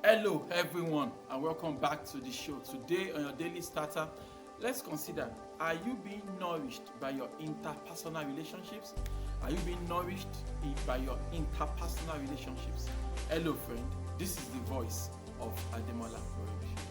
Hello, everyone, and welcome back to the show. Today, on your daily starter, let's consider: are you being nourished by your interpersonal relationships? Are you being nourished by your interpersonal relationships? Hello, friend. This is the voice of Ademola Morebise.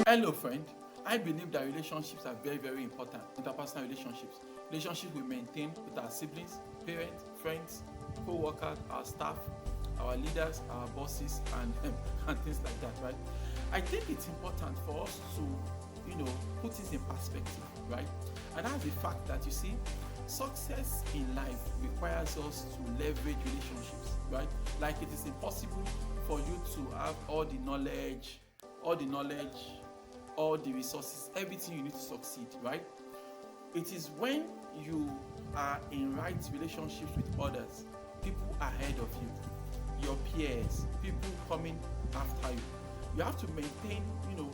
Hello, friend. I believe that relationships are very, very important. Interpersonal relationships we maintain with our siblings, parents, friends, co-workers, our staff, our leaders, our bosses, and things like that, right? I think it's important for us to, put this in perspective, right? And that's the fact that success in life requires us to leverage relationships, right? Like it is impossible for you to have all the knowledge, all the resources, everything you need to succeed, right? It is when you are in right relationships with others, people ahead of you, your peers, people coming after you. You have to maintain,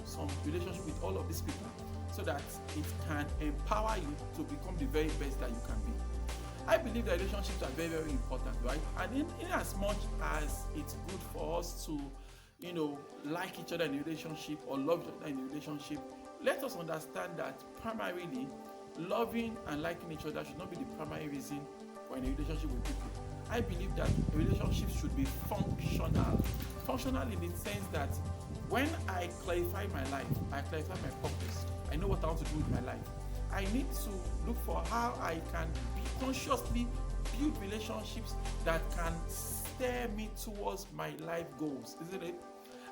some relationship with all of these people so that it can empower you to become the very best that you can be. I believe that relationships are very, very important, right? And in as much as it's good for us to like each other in a relationship or love each other in a relationship, let us understand that primarily loving and liking each other should not be the primary reason for a relationship with people. I believe that a relationship should be functional. Functional in the sense that when I clarify my life, I clarify my purpose, I know what I want to do with my life. I need to look for how I can consciously build relationships that can steer me towards my life goals, isn't it?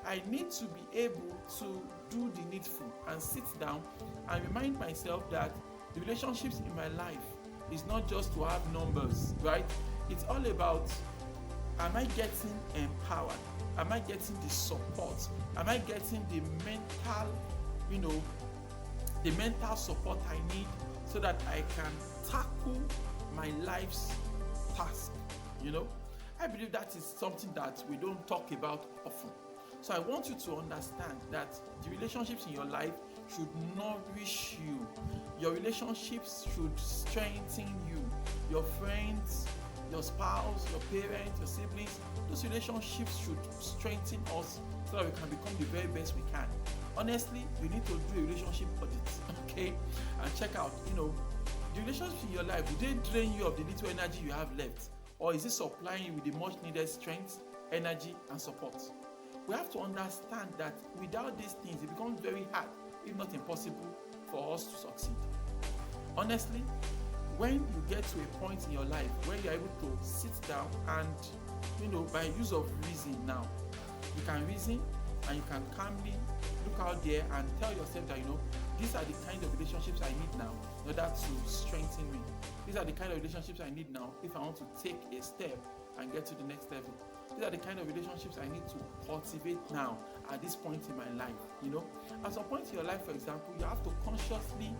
I need to be able to do the needful and sit down and remind myself that the relationships in my life is not just to have numbers, right? It's all about, am I getting empowered? Am I getting the support? Am I getting the mental support I need so that I can tackle my life's task? I believe that is something that we don't talk about often. So I want you to understand that the relationships in your life should nourish you. Your relationships should strengthen you. Your friends, your spouse, your parents, your siblings, those relationships should strengthen us so that we can become the very best we can. Honestly, you need to do a relationship audit, okay? And check out, the relationships in your life, do they drain you of the little energy you have left? Or is it supplying you with the much needed strength, energy, and support? We have to understand that without these things, it becomes very hard, if not impossible, for us to succeed. Honestly, when you get to a point in your life where you're able to sit down and, by use of reason now, you can reason and you can calmly look out there and tell yourself that, these are the kind of relationships I need now in order to strengthen me. These are the kind of relationships I need now if I want to take a step and get to the next level. These are the kind of relationships I need to cultivate now at this point in my life. At some point in your life, for example, you have to consciously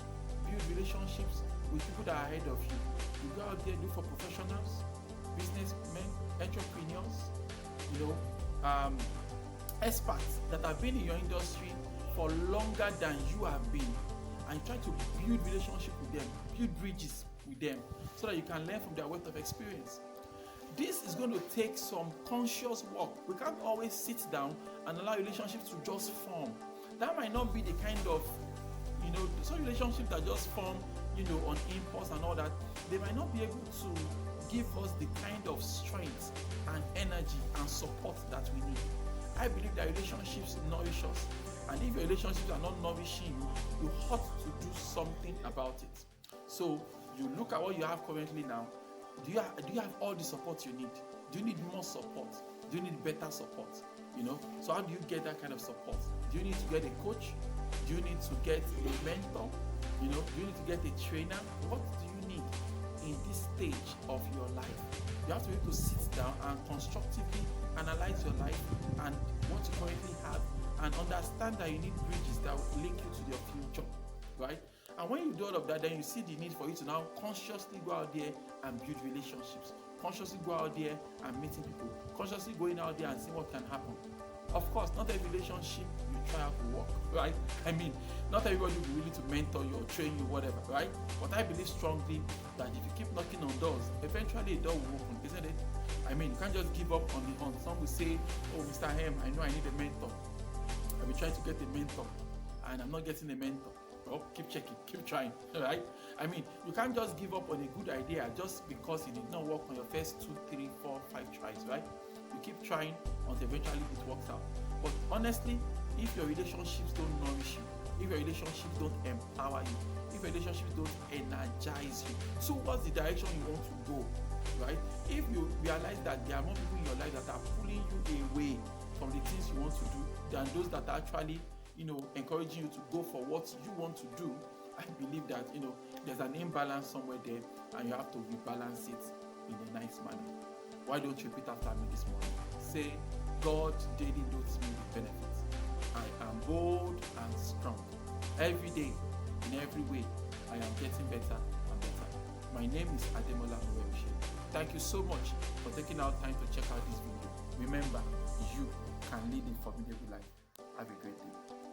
build relationships with people that are ahead of you. You go out there, look for professionals, businessmen, entrepreneurs, experts that have been in your industry for longer than you have been, and try to build relationship with them, build bridges with them, so that you can learn from their wealth of experience. This is going to take some conscious work. We can't always sit down and allow relationships to just form. That might not be the kind of, some relationships that just form, on impulse and all that. They might not be able to give us the kind of strength and energy and support that we need. I believe that relationships nourish us. And if your relationships are not nourishing you, you ought to do something about it. So you look at what you have currently now. Do you have all the support you need? Do you need more support? Do you need better support? So how do you get that kind of support? Do you need to get a coach? Do you need to get a mentor? Do you need to get a trainer? What do you need in this stage of your life? You have to be able to sit down and constructively analyze your life and what you currently have, and understand that you need bridges that will link you to your future, right? And when you do all of that, then you see the need for you to now consciously go out there and build relationships, consciously go out there and meeting people, consciously going out there and seeing what can happen. Of course, not every relationship you try out to work, right? I mean, not everybody will be willing to mentor you or train you, whatever, right? But I believe strongly that if you keep knocking on doors, eventually a door will open, isn't it? I mean, you can't just give up on the hunt. Some will say, oh, Mr. Hem, I know I need a mentor. I've been trying to get a mentor and I'm not getting a mentor. Well, keep checking, keep trying, right? I mean, you can't just give up on a good idea just because it did not work on your first 2, 3, 4, 5 tries, right? You keep trying until eventually it works out. But honestly, if your relationships don't nourish you, if your relationships don't empower you, if your relationships don't energize you towards the direction you want to go, right? If you realize that there are more people in your life that are pulling you away from the things you want to do than those that are actually, encouraging you to go for what you want to do, I believe that, there's an imbalance somewhere there and you have to rebalance it in a nice manner. Why don't you repeat after me this morning? Say, God daily loads me with benefits. I am bold and strong. Every day, in every way, I am getting better and better. My name is Ademola Morebise. Thank you so much for taking out time to check out this video. Remember, you can lead a formidable life. Have a great day.